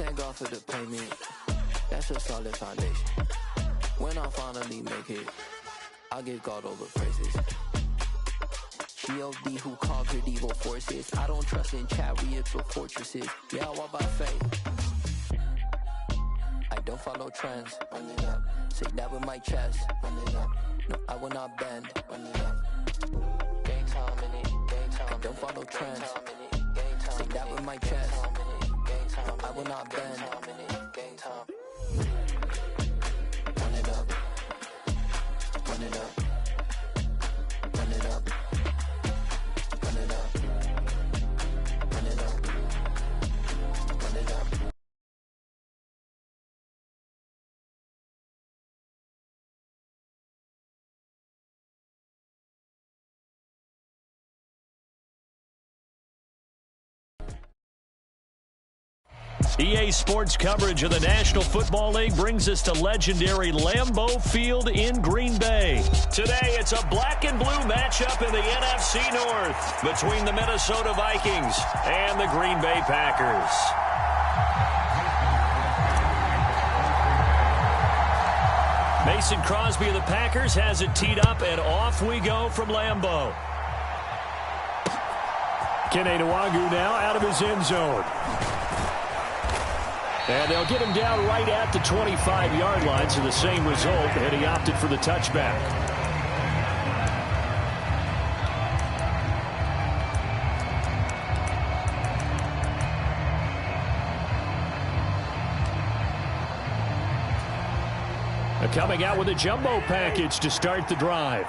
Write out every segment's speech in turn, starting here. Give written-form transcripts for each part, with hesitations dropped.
thank God for the payment. That's a solid foundation. When I finally make it, I give God all the praises. G.O.D. who conquered evil forces. I don't trust in chariots or fortresses. Yeah, I walk by faith. I don't follow trends. Run it up. Say that with my chest. Run it up. No, I will not bend. Run it up. Game time in it. Game time. I don't follow trends. Say that with my chest. No, I will not bend. Game time. Run it up. Run it up. Run it up. Run it up. Run it up. Run it up. EA Sports coverage of the National Football League brings us to legendary Lambeau Field in Green Bay. Today, it's a black and blue matchup in the NFC North between the Minnesota Vikings and the Green Bay Packers. Mason Crosby of the Packers has it teed up, and off we go from Lambeau. Kene Nwagu now out of his end zone. And they'll get him down right at the 25-yard line, so the same result, and he opted for the touchback. They're coming out with a jumbo package to start the drive.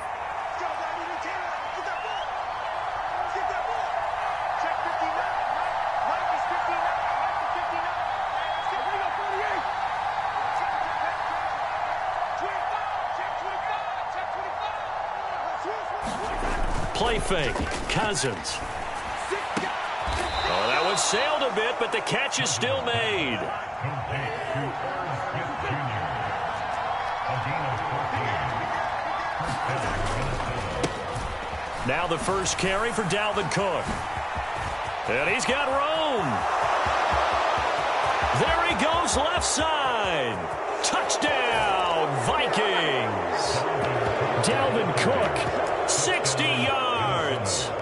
Play fake. Cousins. Oh, that one sailed a bit, but the catch is still made. Now the first carry for Dalvin Cook. And he's got room. There he goes left side. Touchdown, Vikings. Dalvin Cook, 60 yards.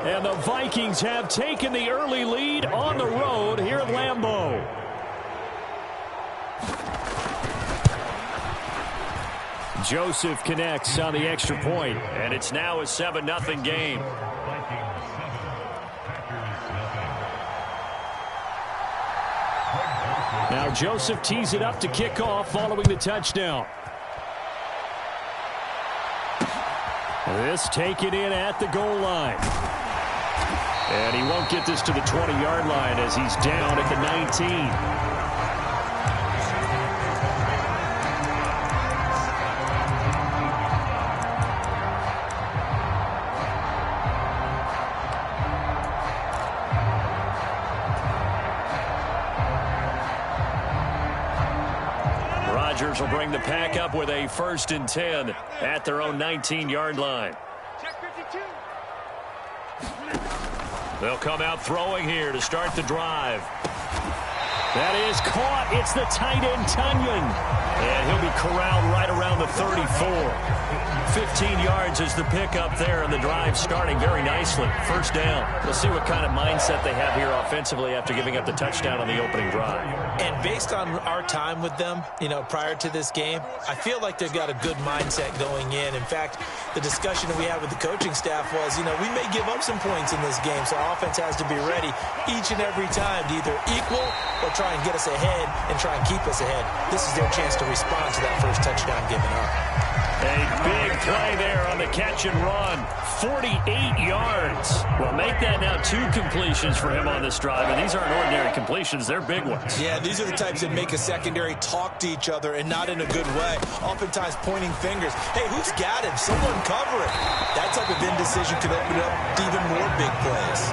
And the Vikings have taken the early lead on the road here at Lambeau. Joseph connects on the extra point, and it's now a 7-0 game. Now Joseph tees it up to kick off following the touchdown. This taken in at the goal line. And he won't get this to the 20-yard line as he's down at the 19. Will bring the pack up with a 1st and 10 at their own 19-yard line. They'll come out throwing here to start the drive. That is caught. It's the tight end, Tunyon. And he'll be corralled right around the 34. 15 yards is the pickup there, and the drive starting very nicely. 1st down. We'll see what kind of mindset they have here offensively after giving up the touchdown on the opening drive. And based on our time with them, prior to this game, I feel like they've got a good mindset going in. In fact, the discussion that we had with the coaching staff was, we may give up some points in this game, so our offense has to be ready each and every time to either equal or try and get us ahead and try and keep us ahead. This is their chance to respond to that first touchdown given up. A big play there on the catch and run. 48 yards. Well, make that now 2 completions for him on this drive, and these aren't ordinary completions. They're big ones. Yeah, these are the types that make a secondary talk to each other and not in a good way. Oftentimes pointing fingers. Hey, who's got him? Someone cover it. That type of indecision could open up even more big plays.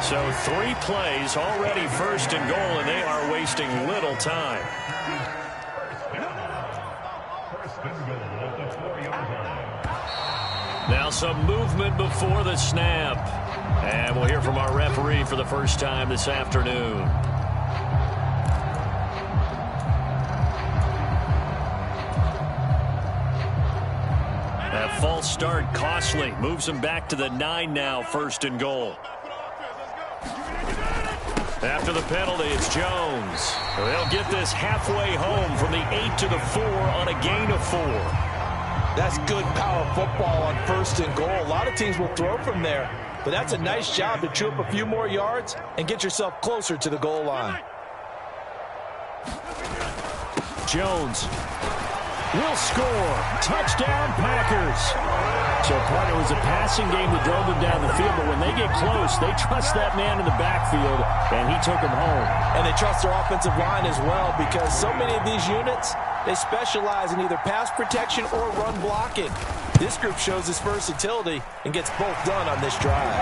So 3 plays already 1st and goal, and they are wasting little time. Now some movement before the snap. And we'll hear from our referee for the first time this afternoon. false start costly. Moves them back to the 9 now, 1st and goal. After the penalty, it's Jones. They'll get this halfway home from the 8 to the 4 on a gain of 4. That's good power football on 1st and goal. A lot of teams will throw from there, but that's a nice job to chew up a few more yards and get yourself closer to the goal line. Jones will score. Touchdown, Packers. So, partner, it was a passing game that drove them down the field, but when they get close, they trust that man in the backfield, and he took them home. And they trust their offensive line as well, because so many of these units, they specialize in either pass protection or run blocking. This group shows its versatility and gets both done on this drive.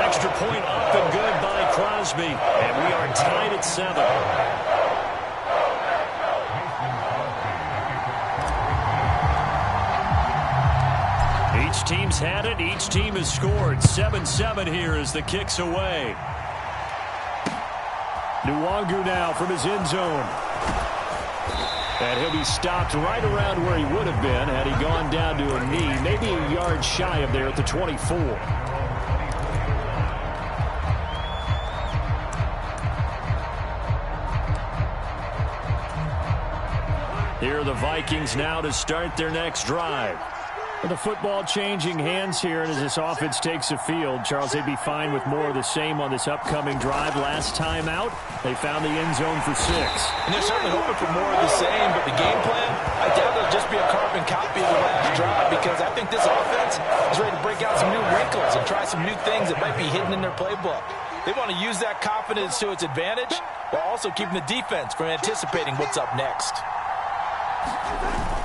Extra point up and good by Crosby, and we are tied at 7. Each team's had it. Each team has scored. 7-7 here as the kick's away. Nwangu now from his end zone. And he'll be stopped right around where he would have been had he gone down to a knee, maybe a yard shy of there at the 24. Here are the Vikings now to start their next drive. The football changing hands here, and as this offense takes the field, Charles, they'd be fine with more of the same on this upcoming drive. Last time out, they found the end zone for 6. And they're certainly hoping for more of the same, but the game plan, I doubt it'll just be a carbon copy of the last drive, because I think this offense is ready to break out some new wrinkles and try some new things that might be hidden in their playbook. They want to use that confidence to its advantage while also keeping the defense from anticipating what's up next.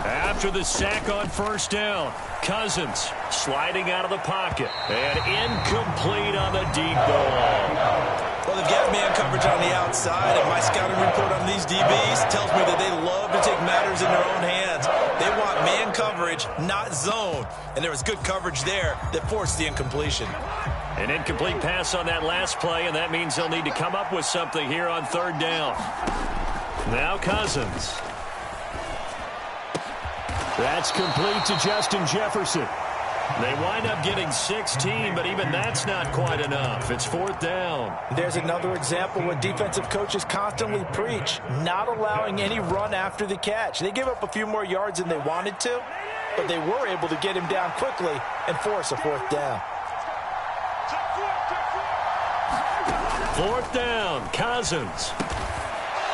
After the sack on 1st down, Cousins sliding out of the pocket and incomplete on the deep ball. Well, they've got man coverage on the outside, and my scouting report on these DBs tells me that they love to take matters in their own hands. They want man coverage, not zone, and there was good coverage there that forced the incompletion. An incomplete pass on that last play, and that means they'll need to come up with something here on 3rd down. Now Cousins. That's complete to Justin Jefferson. They wind up getting 16, but even that's not quite enough. It's 4th down. There's another example what defensive coaches constantly preach, not allowing any run after the catch. They give up a few more yards than they wanted to, but they were able to get him down quickly and force a 4th down. 4th down, Cousins.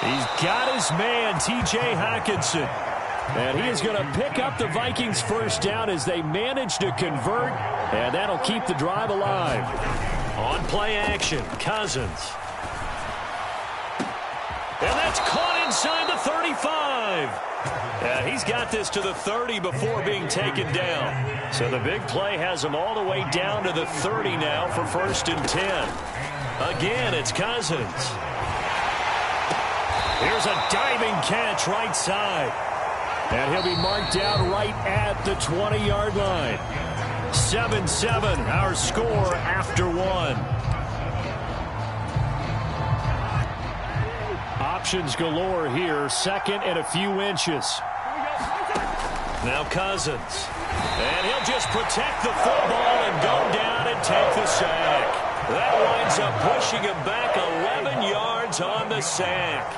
He's got his man, T.J. Hockenson. And he is going to pick up the Vikings' 1st down as they manage to convert, and that'll keep the drive alive. On play action, Cousins. And that's caught inside the 35. And he's got this to the 30 before being taken down. So the big play has him all the way down to the 30 now for 1st and 10. Again, it's Cousins. Here's a diving catch right side. And he'll be marked down right at the 20-yard line. 7-7, our score after 1. Options galore here, 2nd and a few inches. Now Cousins. And he'll just protect the football and go down and take the sack. That winds up pushing him back 11 yards on the sack.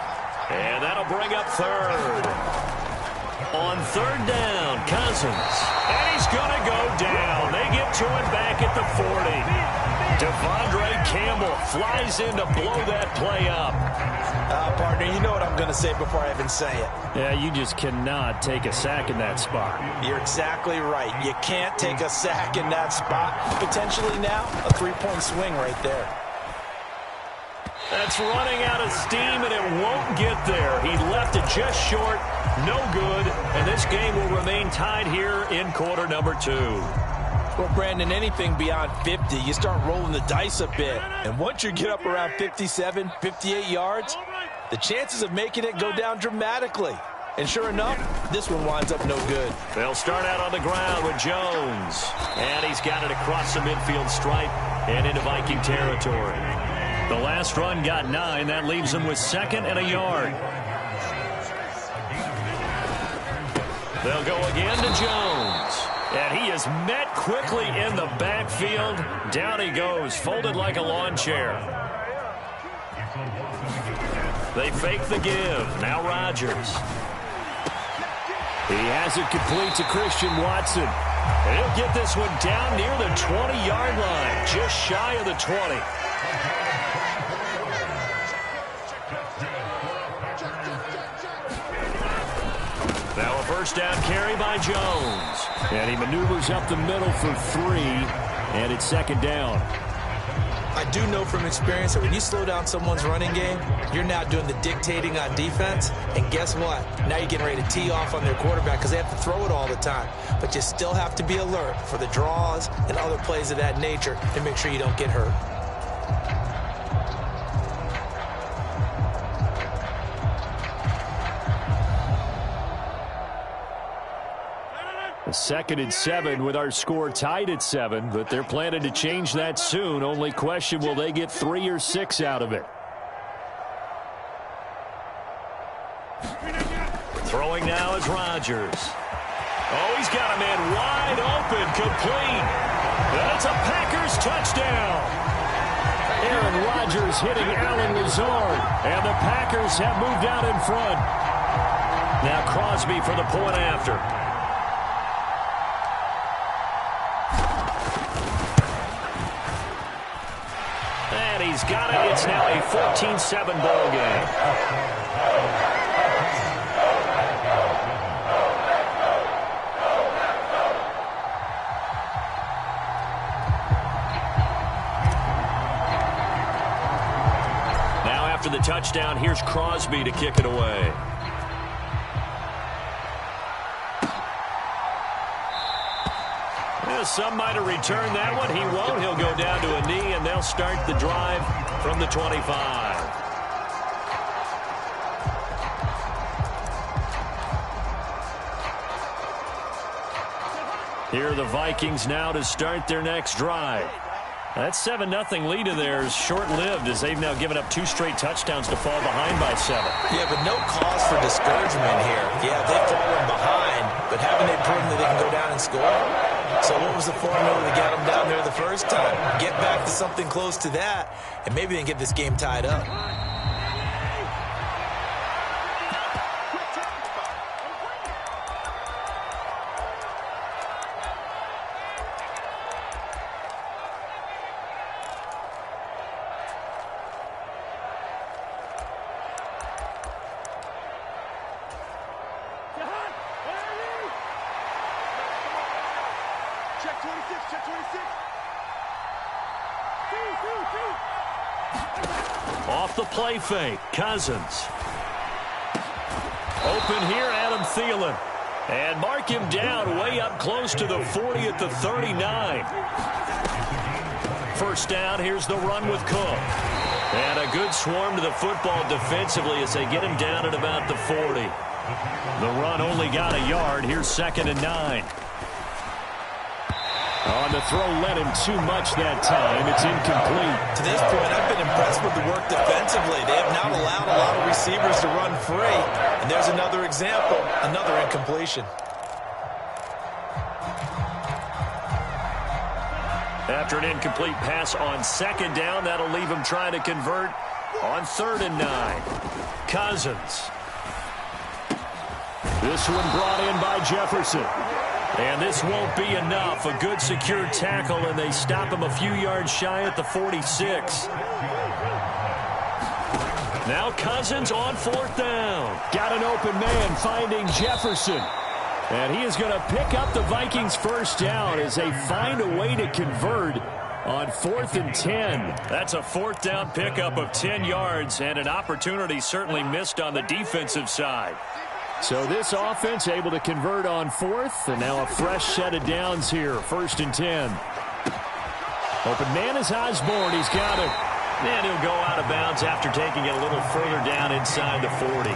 And that'll bring up 3rd. On 3rd down, Cousins. And he's going to go down. They get to him back at the 40. Devondre Campbell flies in to blow that play up. Partner, you know what I'm going to say before I even say it. Yeah, you just cannot take a sack in that spot. You're exactly right. You can't take a sack in that spot. Potentially now, a 3-point swing right there. That's running out of steam, and it won't get there. He left it just short, no good, and this game will remain tied here in quarter number 2. Well, Brandon, anything beyond 50, you start rolling the dice a bit. And once you get up around 57, 58 yards, the chances of making it go down dramatically. And sure enough, this one winds up no good. They'll start out on the ground with Jones. And he's got it across the midfield stripe and into Viking territory. The last run got 9. That leaves them with 2nd and a yard. They'll go again to Jones. And he is met quickly in the backfield. Down he goes, folded like a lawn chair. They fake the give. Now Rodgers. He has it complete to Christian Watson. And he'll get this one down near the 20-yard line, just shy of the 20. Now a first down carry by Jones. And he maneuvers up the middle for 3, and it's second down. I do know from experience that when you slow down someone's running game, you're now doing the dictating on defense. And guess what? Now you're getting ready to tee off on their quarterback because they have to throw it all the time. But you still have to be alert for the draws and other plays of that nature to make sure you don't get hurt. Second and 7 with our score tied at 7, but they're planning to change that soon. Only question, will they get 3 or 6 out of it? Throwing now is Rodgers. Oh, he's got a man wide open, complete. That's a Packers touchdown. Aaron Rodgers hitting Allen Lazard, and the Packers have moved out in front. Now Crosby for the point after. He's got it. It's now a 14-7 ball game. Now after the touchdown, here's Crosby to kick it away. Some might have returned that one. He won't. He'll go down to a knee, and they'll start the drive from the 25. Here are the Vikings now to start their next drive. That 7-0 lead of theirs short-lived as they've now given up 2 straight touchdowns to fall behind by 7. Yeah, but no cause for discouragement here. Yeah, they've fallen behind, but haven't they proven that they can go down and score? So what was the formula to get them down there the first time? Get back to something close to that, and maybe they can get this game tied up. Off the play fake, Cousins. Open here, Adam Thielen. And mark him down way up close to the 40 at the 39. First down, here's the run with Cook. And a good swarm to the football defensively as they get him down at about the 40. The run only got a yard. Here's 2nd and 9. On the throw, led him too much that time. It's incomplete. To this point, I've been impressed with the work defensively. They have not allowed a lot of receivers to run free. And there's another example, another incompletion. After an incomplete pass on 2nd down, that'll leave him trying to convert on 3rd and 9. Cousins. This one brought in by Jefferson. And this won't be enough. A good secure tackle, and they stop him a few yards shy at the 46. Now Cousins on 4th down. Got an open man finding Jefferson. And he is going to pick up the Vikings' first down as they find a way to convert on 4th and 10. That's a 4th down pickup of 10 yards and an opportunity certainly missed on the defensive side. So this offense able to convert on 4th, and now a fresh set of downs here, 1st and 10. Open man is Osborne. He's got it. And he'll go out of bounds after taking it a little further down inside the 40.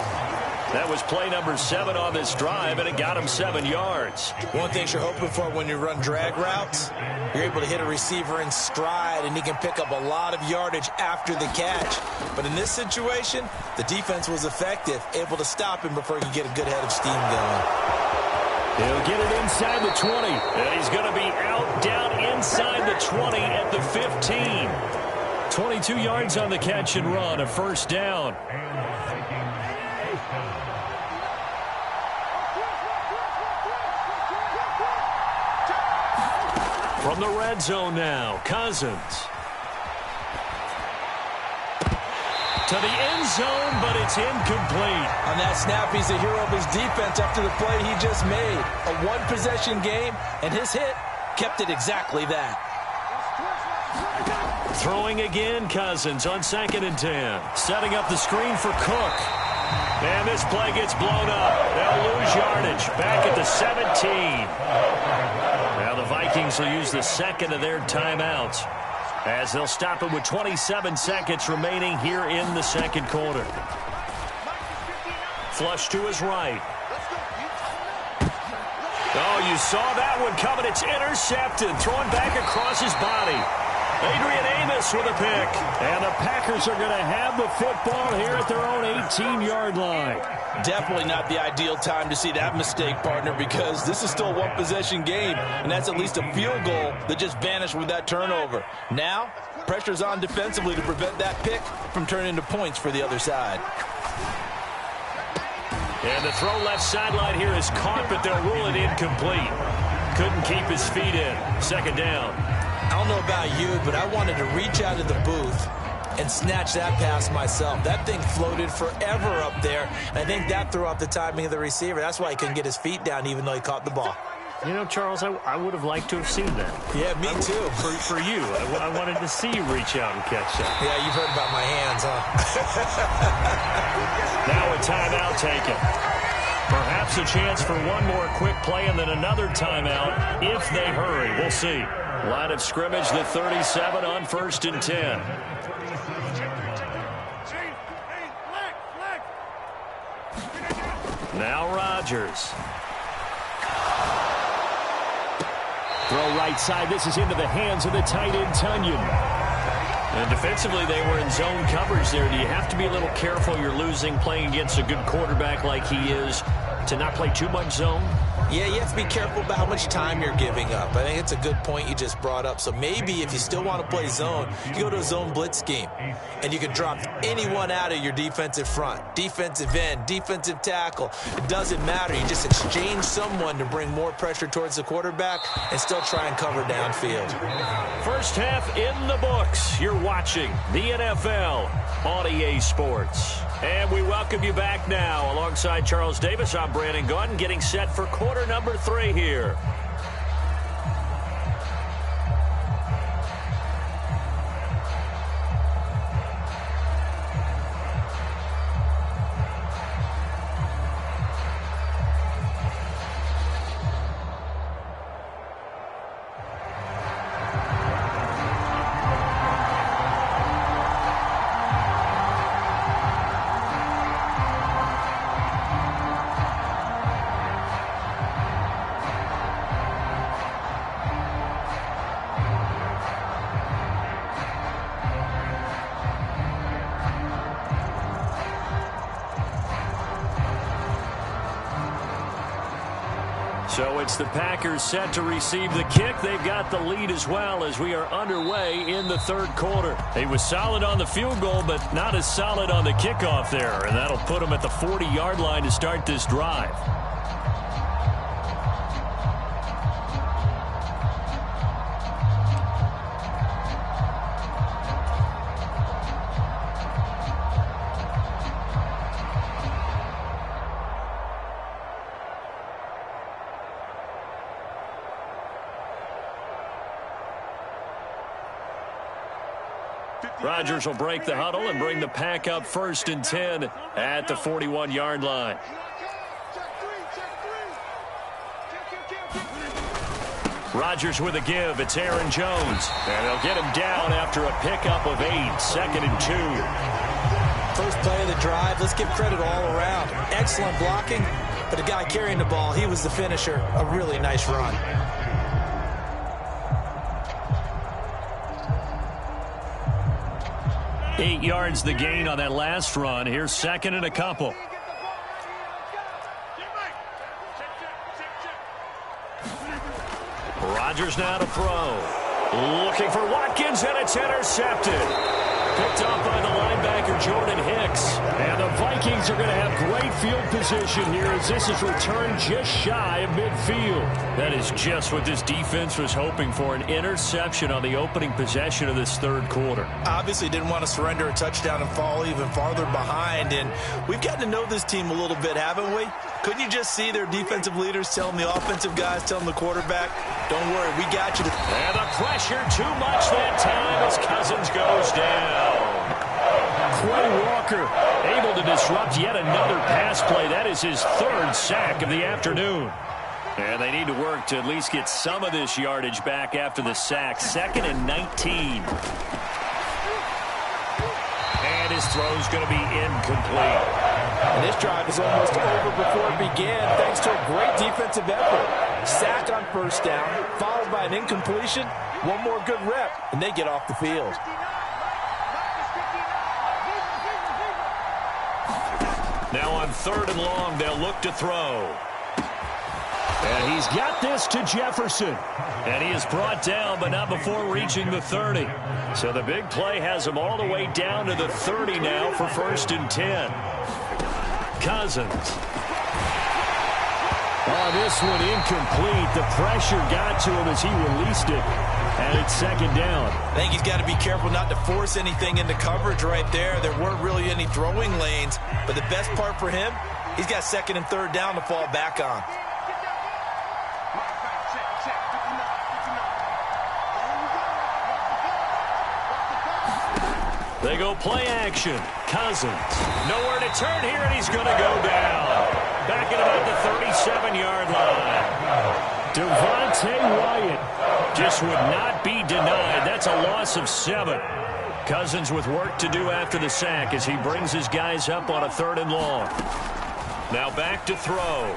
That was play number 7 on this drive, and it got him 7 yards. One thing you're hoping for when you run drag routes, you're able to hit a receiver in stride, and he can pick up a lot of yardage after the catch. But in this situation, the defense was effective, able to stop him before he could get a good head of steam going. He'll get it inside the 20. And he's going to be out down inside the 20 at the 15. 22 yards on the catch and run, a first down. From the red zone now, Cousins. To the end zone, but it's incomplete. On that snap, he's a hero of his defense after the play he just made. A one-possession game, and his hit kept it exactly that. Throwing again, Cousins on 2nd and 10. Setting up the screen for Cook. And this play gets blown up. They'll lose yardage. Back at the 17. Now the Vikings will use the second of their timeouts, as they'll stop it with 27 seconds remaining here in the second quarter. Flush to his right. Oh, you saw that one coming. It's intercepted. Thrown back across his body. Adrian Amos with a pick. And the Packers are going to have the football here at their own 18-yard line. Definitely not the ideal time to see that mistake, partner, because this is still a one-possession game, and that's at least a field goal that just vanished with that turnover. Now, pressure's on defensively to prevent that pick from turning into points for the other side. And the throw left sideline here is caught, but they'll rule it incomplete. Couldn't keep his feet in. Second down. I don't know about you, but I wanted to reach out of the booth and snatch that pass myself. That thing floated forever up there, and I think that threw off the timing of the receiver. That's why he couldn't get his feet down even though he caught the ball. You know, Charles, I would have liked to have seen that. Yeah, me too. For you. I wanted to see you reach out and catch that. Yeah, you've heard about my hands, huh? Now a timeout taken. Perhaps a chance for one more quick play and then another timeout if they hurry. We'll see. Line of scrimmage, the 37 on 1st and 10. Now Rodgers. Throw right side. This is into the hands of the tight end, Tunyon. And defensively, they were in zone coverage there. Do you have to be a little careful? You're losing playing against a good quarterback like he is to not play too much zone? Yeah, you have to be careful about how much time you're giving up. I think it's a good point you just brought up. So maybe if you still want to play zone, you go to a zone blitz scheme. And you can drop anyone out of your defensive front. Defensive end, defensive tackle. It doesn't matter. You just exchange someone to bring more pressure towards the quarterback and still try and cover downfield. First half in the books. You're watching the NFL on EA Sports. And we welcome you back now. Alongside Charles Davis, I'm Brandon Gaudin, getting set for quarter number 3 here. So it's the Packers set to receive the kick. They've got the lead as well as we are underway in the third quarter. He was solid on the field goal, but not as solid on the kickoff there. And that'll put him at the 40-yard line to start this drive. Rodgers will break the huddle and bring the pack up 1st and 10 at the 41-yard line. Rodgers with a give. It's Aaron Jones. And they'll get him down after a pickup of 8. 2nd and 2. First play of the drive. Let's give credit all around. Excellent blocking, but the guy carrying the ball, he was the finisher. A really nice run. Eight yards the gain on that last run. Here's 2nd and a couple. Rodgers now to throw. Looking for Watkins, and it's intercepted. Picked off by the linebacker, Jordan Hicks. And the Vikings are going to have great field position here as this is returned just shy of midfield. That is just what this defense was hoping for, an interception on the opening possession of this third quarter. Obviously didn't want to surrender a touchdown and fall even farther behind. And we've gotten to know this team a little bit, haven't we? Couldn't you just see their defensive leaders telling the offensive guys, telling the quarterback, don't worry, we got you. And the pressure too much that time as Cousins goes down. Quay Walker able to disrupt yet another pass play. That is his third sack of the afternoon. And they need to work to at least get some of this yardage back after the sack. 2nd and 19. And his throw's going to be incomplete. And this drive is almost over before it began thanks to a great defensive effort. Sack on first down, followed by an incompletion. One more good rep, and they get off the field. Now on 3rd and long, they'll look to throw. And he's got this to Jefferson. And he is brought down, but not before reaching the 30. So the big play has him all the way down to the 30 now for 1st and 10. Cousins. Oh, this one incomplete. The pressure got to him as he released it. And it's 2nd down. I think he's got to be careful not to force anything into coverage right there. There weren't really any throwing lanes. But the best part for him, he's got 2nd and 3rd down to fall back on. They go play action. Cousins. Nowhere to turn here, and he's going to go down. Back at about the 37-yard line. Devontae Wyatt just would not be denied. That's a loss of 7. Cousins with work to do after the sack as he brings his guys up on a 3rd and long. Now back to throw.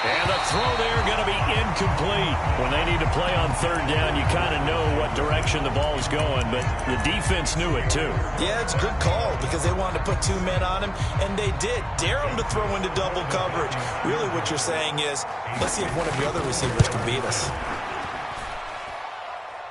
And the throw there going to be incomplete. When they need to play on 3rd down, you kind of know what direction the ball is going, but the defense knew it too. Yeah, it's a good call because they wanted to put 2 men on him, and they did. Dare him to throw into double coverage. Really what you're saying is, let's see if one of your other receivers can beat us.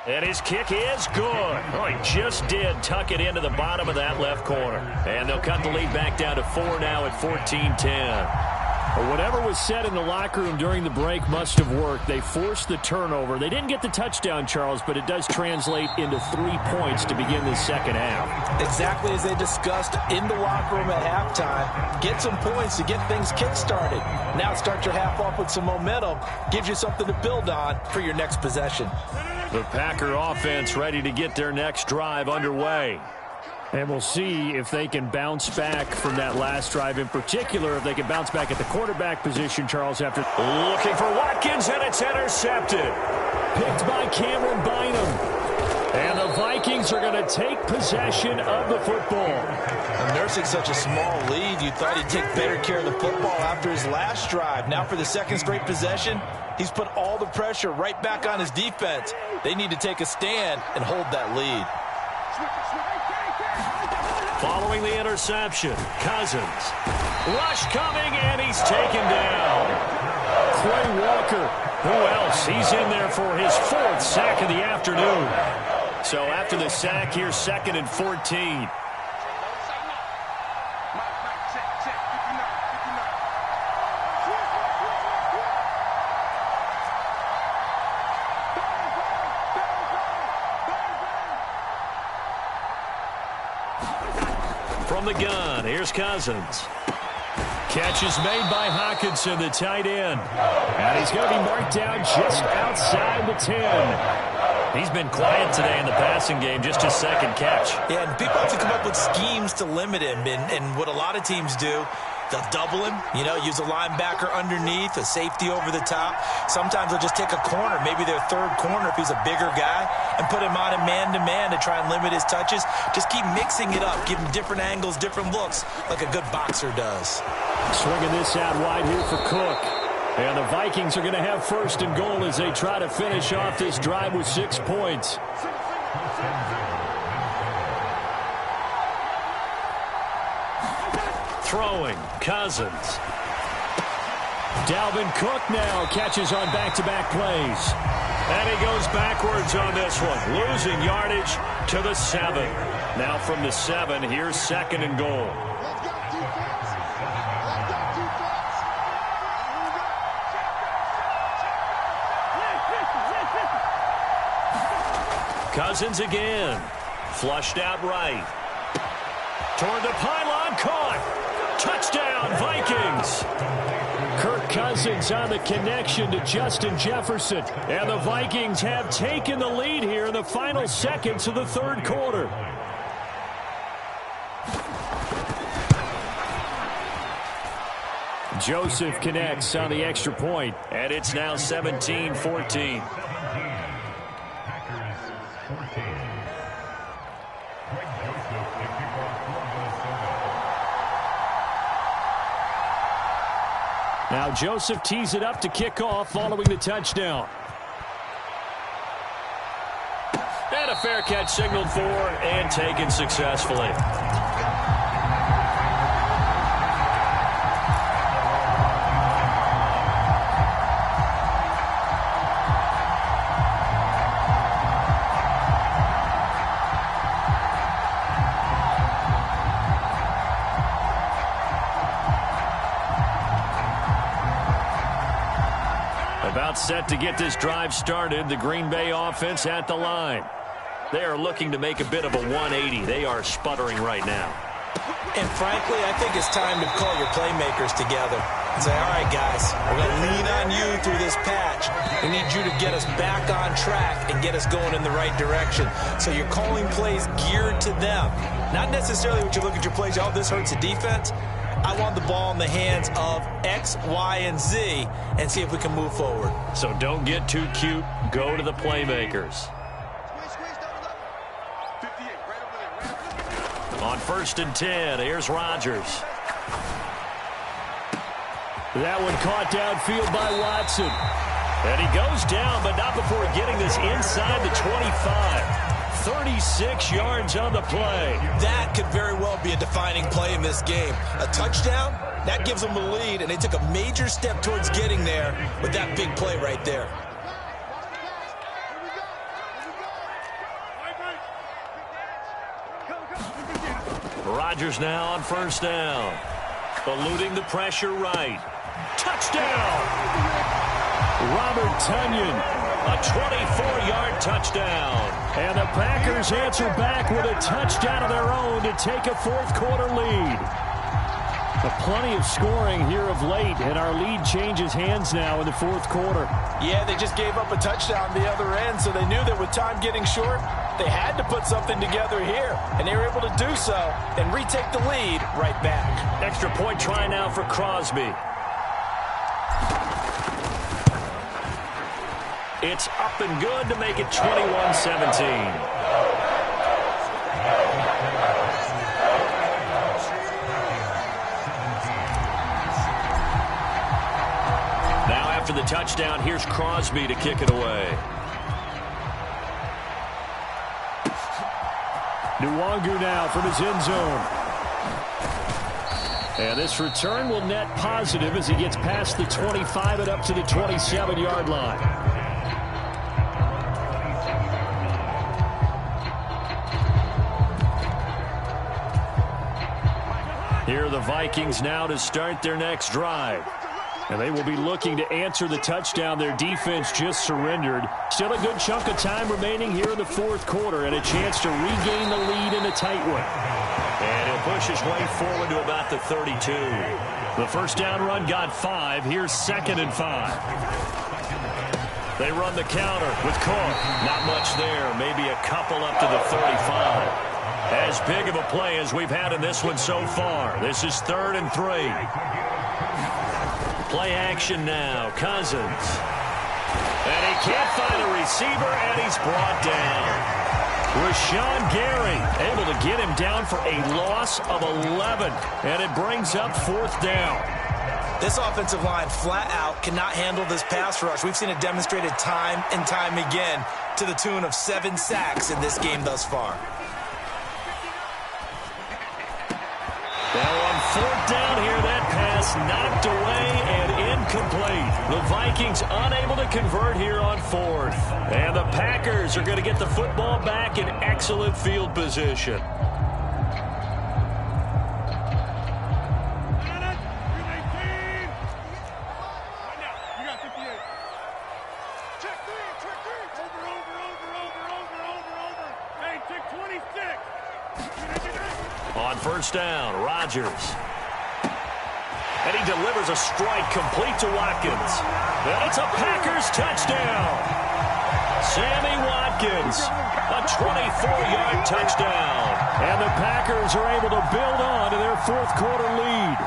And his kick is good. Oh, he just did tuck it into the bottom of that left corner. And they'll cut the lead back down to 4 now at 14-10. Well, whatever was said in the locker room during the break must have worked. They forced the turnover. They didn't get the touchdown, Charles, but it does translate into 3 points to begin this second half. Exactly as they discussed in the locker room at halftime. Get some points to get things kick-started. Now start your half off with some momentum. Gives you something to build on for your next possession. The Packer offense ready to get their next drive underway. And we'll see if they can bounce back from that last drive, in particular, if they can bounce back at the quarterback position, Charles, after looking for Watkins, and it's intercepted. Picked by Cameron Bynum. And the Vikings are going to take possession of the football. And nursing such a small lead, you thought he'd take better care of the football after his last drive. Now for the 2nd straight possession, he's put all the pressure right back on his defense. They need to take a stand and hold that lead. Following the interception, Cousins. Rush coming, and he's taken down. Quay Walker, who else? He's in there for his 4th sack of the afternoon. So after the sack, here's 2nd and 14. From the gun, here's Cousins. Catch is made by Hockenson, the tight end. And he's going to be marked down just outside the 10. He's been quiet today in the passing game, just his 2nd catch. Yeah, and people have to come up with schemes to limit him. And what a lot of teams do, they'll double him, use a linebacker underneath, a safety over the top. Sometimes they'll just take a corner, maybe their 3rd corner if he's a bigger guy, and put him on a man-to-man to try and limit his touches. Just keep mixing it up, give him different angles, different looks, like a good boxer does. Swinging this out wide here for Cook. And the Vikings are going to have 1st and goal as they try to finish off this drive with 6 points. Throwing, Cousins. Dalvin Cook now catches on back-to-back plays. And he goes backwards on this one, losing yardage to the 7. Now from the 7, here's 2nd and goal. Cousins again. Flushed out right. Toward the pylon, caught. Touchdown, Vikings. Kirk Cousins on the connection to Justin Jefferson. And the Vikings have taken the lead here in the final seconds of the 3rd quarter. Joseph connects on the extra point, and it's now 17-14. Now Joseph tees it up to kick off following the touchdown. And a fair catch signaled for and taken successfully. About set to get this drive started, the Green Bay offense at the line. They are looking to make a bit of a 180. They are sputtering right now. And frankly, I think it's time to call your playmakers together and say, all right, guys, we're going to lean on you through this patch. We need you to get us back on track and get us going in the right direction. So you're calling plays geared to them. Not necessarily when you look at your plays, oh, this hurts the defense. I want the ball in the hands of X, Y, and Z and see if we can move forward. So don't get too cute. Go to the playmakers. On 1st and 10, here's Rodgers. That one caught downfield by Watson. And he goes down, but not before getting this inside the 25. 36 yards on the play. That could very well be a defining play in this game. A touchdown, that gives them the lead, and they took a major step towards getting there with that big play right there. Rodgers now on 1st down. Eluding the pressure right. Touchdown! Robert Tonyan. A 24-yard touchdown. And the Packers answer back with a touchdown of their own to take a 4th quarter lead. Plenty of scoring here of late, and our lead changes hands now in the 4th quarter. Yeah, they just gave up a touchdown the other end, so they knew that with time getting short, they had to put something together here, and they were able to do so and retake the lead right back. Extra point try now for Crosby. It's up and good to make it 21-17. After the touchdown, here's Crosby to kick it away. Nwangu now from his end zone. And this return will net positive as he gets past the 25 and up to the 27-yard line. Here are the Vikings now to start their next drive. And they will be looking to answer the touchdown their defense just surrendered. Still a good chunk of time remaining here in the 4th quarter and a chance to regain the lead in a tight one. And he'll push his way forward to about the 32. The 1st down run got 5. Here's 2nd and 5. They run the counter with Cook. Not much there. Maybe a couple up to the 35. As big of a play as we've had in this one so far. This is 3rd and 3. Play action now. Cousins. And he can't find a receiver, and he's brought down. Rashawn Gary able to get him down for a loss of 11. And it brings up 4th down. This offensive line flat out cannot handle this pass rush. We've seen it demonstrated time and time again to the tune of 7 sacks in this game thus far. Now on 4th down here, that pass pass knocked away and incomplete. The Vikings unable to convert here on fourth. And the Packers are going to get the football back in excellent field position. On first down, Rodgers. And he delivers a strike complete to Watkins. And it's a Packers touchdown. Sammy Watkins, a 24-yard touchdown. And the Packers are able to build on to their fourth quarter lead.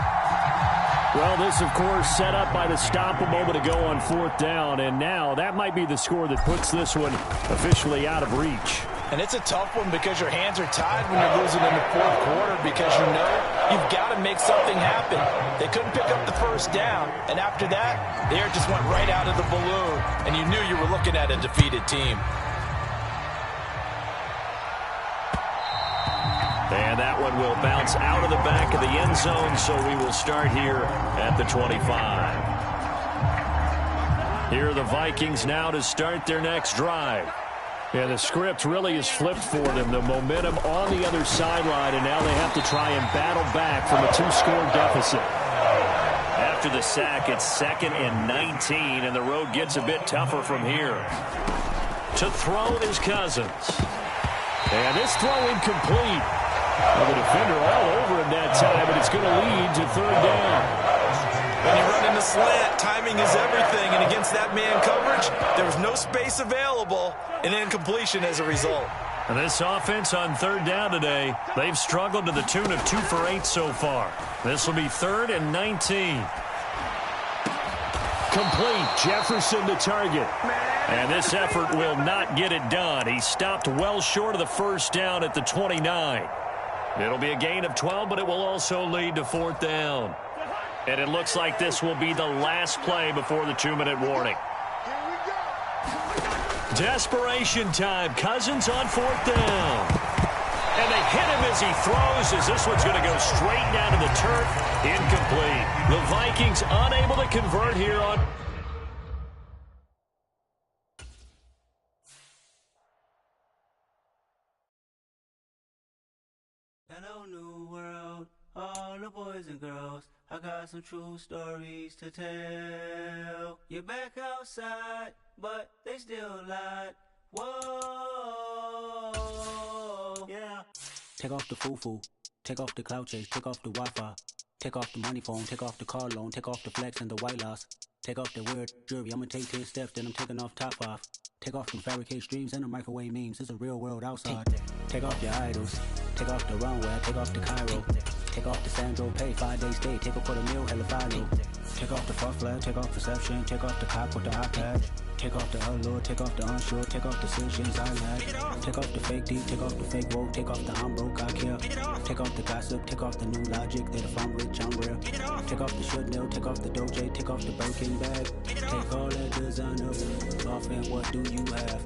Well, this, of course, set up by the stop a moment ago on fourth down. And now that might be the score that puts this one officially out of reach. And it's a tough one because your hands are tied when you're losing in the fourth quarter because you know you've got to make something happen. They couldn't pick up the first down, and after that, the air just went right out of the balloon, and you knew you were looking at a defeated team. And that one will bounce out of the back of the end zone, so we will start here at the 25. Here are the Vikings now to start their next drive. Yeah, the script really is flipped for them. The momentum on the other sideline, and now they have to try and battle back from a 2-score deficit. After the sack, it's 2nd and 19, and the road gets a bit tougher from here. To throw is Cousins. And this throw incomplete. Well, the defender all over him that time, but it's going to lead to third down. When you run in the slant, timing is everything, and against that man coverage, there was no space available, and incompletion as a result. And this offense on third down today, they've struggled to the tune of 2 for 8 so far. This will be 3rd and 19. Complete, Jefferson to target. And this effort will not get it done. He stopped well short of the first down at the 29. It'll be a gain of 12, but it will also lead to fourth down. And it looks like this will be the last play before the 2-minute warning. Desperation time. Cousins on fourth down. And they hit him as he throws, as this one's going to go straight down to the turf. Incomplete. The Vikings unable to convert here on... Hello, new world, all the boys and girls. I got some true stories to tell. You're back outside, but they still lied. Whoa, yeah. Take off the foo-foo, take off the cloud chase, take off the Wi-Fi, take off the money phone, take off the car loan, take off the flex and the white loss. Take off the weird jewelry, I'ma take 10 steps, then I'm taking off top 5. Take off from fabricate streams and the microwave memes, it's a real world outside. Take off your idols, take off the runway, take off the Cairo. Take off the Sandro pay, 5-day stay, take a quarter meal, hella final. Take off the fuck flag, take off perception, take off the cop with the iPad. Take off the allure, take off the unsure, take off decisions I lack. Take off the fake deep, take off the fake woke, take off the I'm broke, I care. Take off the gossip, take off the new logic, that if I'm rich, I'm real. Take off the should know, take off the Doge, take off the Birkin bag. Take all that designer off and what do you have?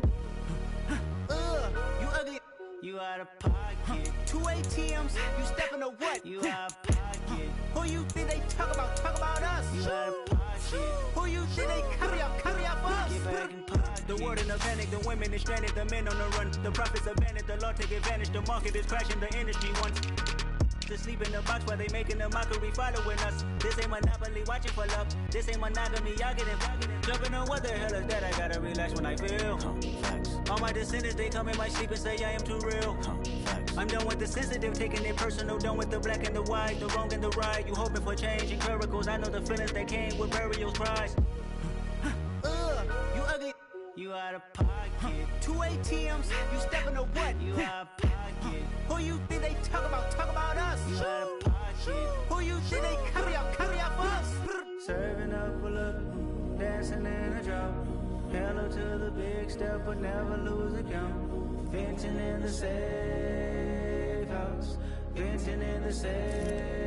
You ugly, you out of pocket. 2 ATMs, you stepping to what? You out of pocket. Who you think they talk about us? You out of pocket. Who you think they carry up us? Get back in pocket. The word in the panic, the women is stranded, the men on the run. The profits abandoned, the law take advantage, the market is crashing, the industry wants to sleep in the box while they making a mockery following us. This ain't Monopoly, watching for love. This ain't monogamy, y'all getting jumping on what the hell is that? I gotta relax when I feel. All my descendants, they come in my sleep and say I am too real. I'm done with the sensitive, taking it personal. Done with the black and the white, the wrong and the right. You hoping for change and miracles. I know the feelings that came with burial cries. You ugly, you out of pocket. 2 ATMs, you stepping to what? You out of pocket. Who you think they talk about us? You out of pocket. Who you think they carry up us? Serving up a look, dancing in a drop. Hello to the big step, but never lose a count. Venting in the safe house. Venting in the safe.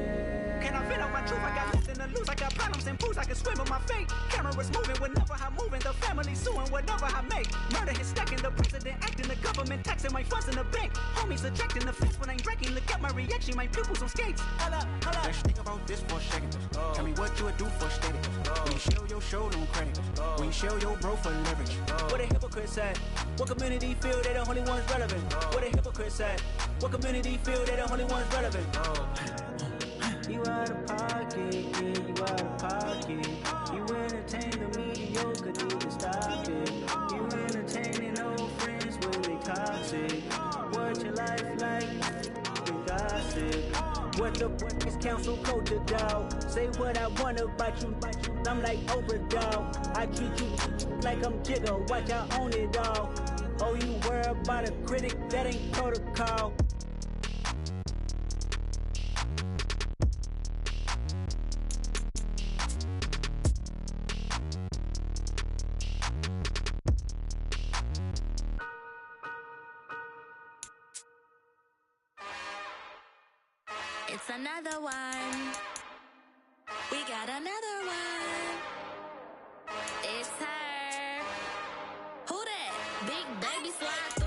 Can I fit out my truth? I got nothing to lose. I got problems and booze. I can swim on my fate. Cameras moving whenever I'm moving. The family suing whatever I make. Murder is stacking. The president acting. The government taxing my funds in the bank. Homies ejecting the fence when I'm drinking. Look at my reaction. My pupils on skates. Hold up. Let's think about this for a second. Tell me what fuck you a do for steady? When you show your show don't credit. When you show your bro for leverage. What a hypocrite at? What community feel they the only ones relevant? What a hypocrite at? What community feel they the only ones relevant? You out of pocket, yeah, you out of pocket. You entertain the mediocre, need to stop it. You entertaining old friends when they toxic. What your life like? You gossip. What the fuck is council culture, dog? Say what I want about you, I'm like Oprah, dog. I treat you like I'm Jigga, watch I own it all. Oh, you worry about a critic, that ain't protocol. It's another one. We got another one. It's her. Who that? Big baby slide.